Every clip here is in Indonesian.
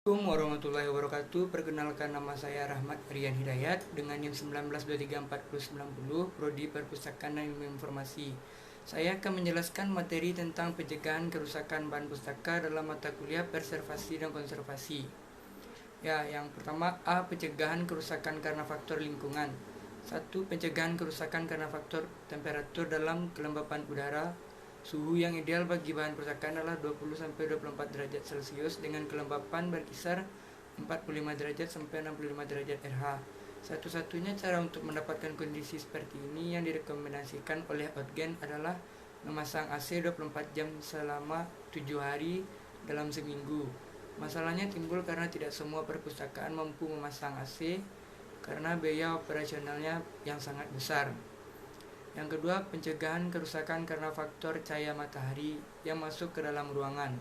Assalamualaikum warahmatullahi wabarakatuh. Perkenalkan, nama saya Rahmat Rian Hidayat dengan NIM 19234090, Prodi Perpustakaan dan Ilmu Informasi. Saya akan menjelaskan materi tentang pencegahan kerusakan bahan pustaka dalam mata kuliah Preservasi dan Konservasi. Ya, yang pertama A. Pencegahan kerusakan karena faktor lingkungan. 1. Pencegahan kerusakan karena faktor temperatur dalam kelembapan udara. Suhu yang ideal bagi bahan perpustakaan adalah 20-24 derajat Celcius dengan kelembapan berkisar 45 derajat sampai 65 derajat RH. Satu-satunya cara untuk mendapatkan kondisi seperti ini yang direkomendasikan oleh Otgen adalah memasang AC 24 jam selama 7 hari dalam seminggu. Masalahnya timbul karena tidak semua perpustakaan mampu memasang AC karena biaya operasionalnya yang sangat besar. Yang kedua, pencegahan kerusakan karena faktor cahaya matahari yang masuk ke dalam ruangan.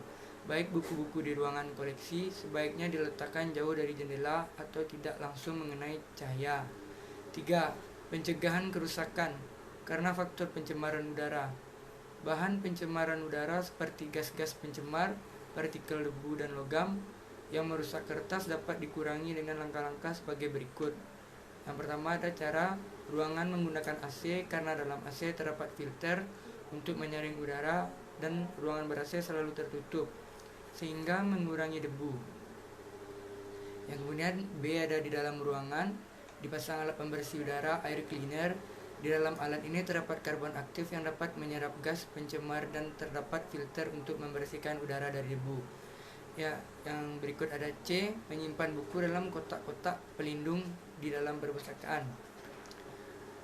Baik buku-buku di ruangan koleksi sebaiknya diletakkan jauh dari jendela atau tidak langsung mengenai cahaya. 3. Pencegahan kerusakan karena faktor pencemaran udara. Bahan pencemaran udara seperti gas-gas pencemar, partikel debu dan logam yang merusak kertas dapat dikurangi dengan langkah-langkah sebagai berikut. Yang pertama, ada cara ruangan menggunakan AC karena dalam AC terdapat filter untuk menyaring udara dan ruangan ber-AC selalu tertutup sehingga mengurangi debu. Yang kemudian B, ada di dalam ruangan dipasang alat pembersih udara air cleaner. Di dalam alat ini terdapat karbon aktif yang dapat menyerap gas pencemar dan terdapat filter untuk membersihkan udara dari debu. Ya, yang berikut ada C, menyimpan buku dalam kotak-kotak pelindung di dalam perpustakaan.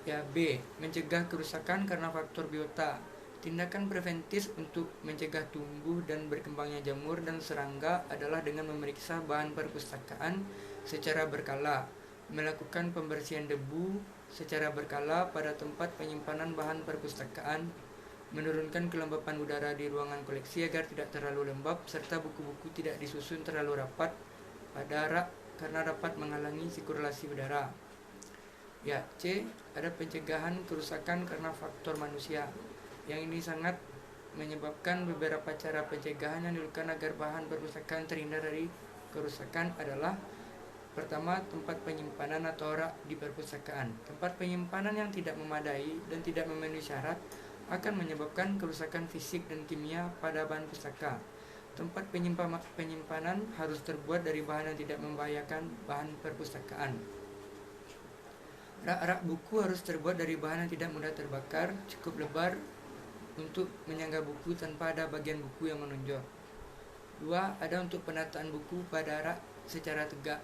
Ya, B, mencegah kerusakan karena faktor biota. Tindakan preventif untuk mencegah tumbuh dan berkembangnya jamur dan serangga adalah dengan memeriksa bahan perpustakaan secara berkala, melakukan pembersihan debu secara berkala pada tempat penyimpanan bahan perpustakaan, menurunkan kelembapan udara di ruangan koleksi agar tidak terlalu lembab, serta buku-buku tidak disusun terlalu rapat pada rak karena dapat menghalangi sirkulasi udara. Ya, C, ada pencegahan kerusakan karena faktor manusia. Yang ini sangat menyebabkan beberapa cara pencegahan yang dilakukan agar bahan perpustakaan terhindar dari kerusakan adalah: pertama, tempat penyimpanan atau rak di perpustakaan. Tempat penyimpanan yang tidak memadai dan tidak memenuhi syarat akan menyebabkan kerusakan fisik dan kimia pada bahan pustaka. Tempat penyimpanan harus terbuat dari bahan yang tidak membahayakan bahan perpustakaan. Rak-rak buku harus terbuat dari bahan yang tidak mudah terbakar, cukup lebar untuk menyangga buku tanpa ada bagian buku yang menonjol. 2. Ada untuk penataan buku pada rak secara tegak.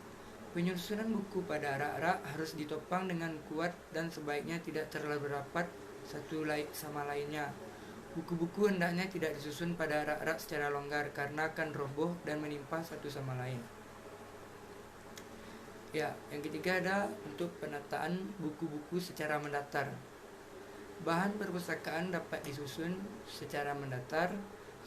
Penyusunan buku pada rak-rak harus ditopang dengan kuat dan sebaiknya tidak terlalu rapat satu sama lainnya. Buku-buku hendaknya tidak disusun pada rak-rak secara longgar karena akan roboh dan menimpa satu sama lain. Ya, yang ketiga ada untuk penataan buku-buku secara mendatar. Bahan perpustakaan dapat disusun secara mendatar,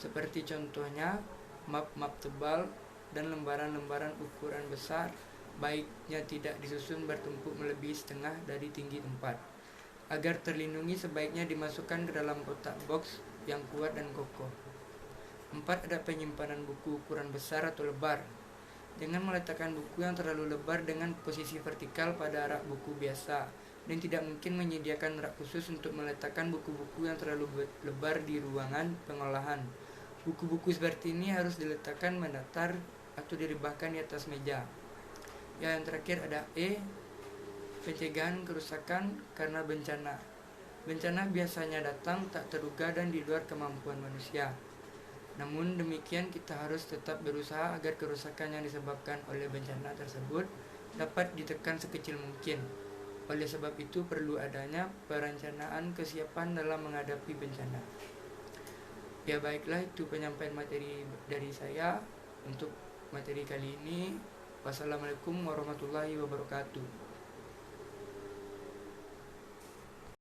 seperti contohnya map-map tebal dan lembaran-lembaran ukuran besar, baiknya tidak disusun bertumpuk melebihi setengah dari tinggi tempat. Agar terlindungi, sebaiknya dimasukkan ke dalam kotak box yang kuat dan kokoh. 4. Ada penyimpanan buku ukuran besar atau lebar. Jangan meletakkan buku yang terlalu lebar dengan posisi vertikal pada rak buku biasa, dan tidak mungkin menyediakan rak khusus untuk meletakkan buku-buku yang terlalu lebar di ruangan pengolahan. Buku-buku seperti ini harus diletakkan mendatar atau direbahkan di atas meja. Ya, yang terakhir ada E, pencegahan kerusakan karena bencana. Bencana biasanya datang tak terduga dan di luar kemampuan manusia. Namun demikian, kita harus tetap berusaha agar kerusakan yang disebabkan oleh bencana tersebut dapat ditekan sekecil mungkin. Oleh sebab itu perlu adanya perencanaan kesiapan dalam menghadapi bencana. Ya, baiklah, itu penyampaian materi dari saya untuk materi kali ini. Wassalamualaikum warahmatullahi wabarakatuh.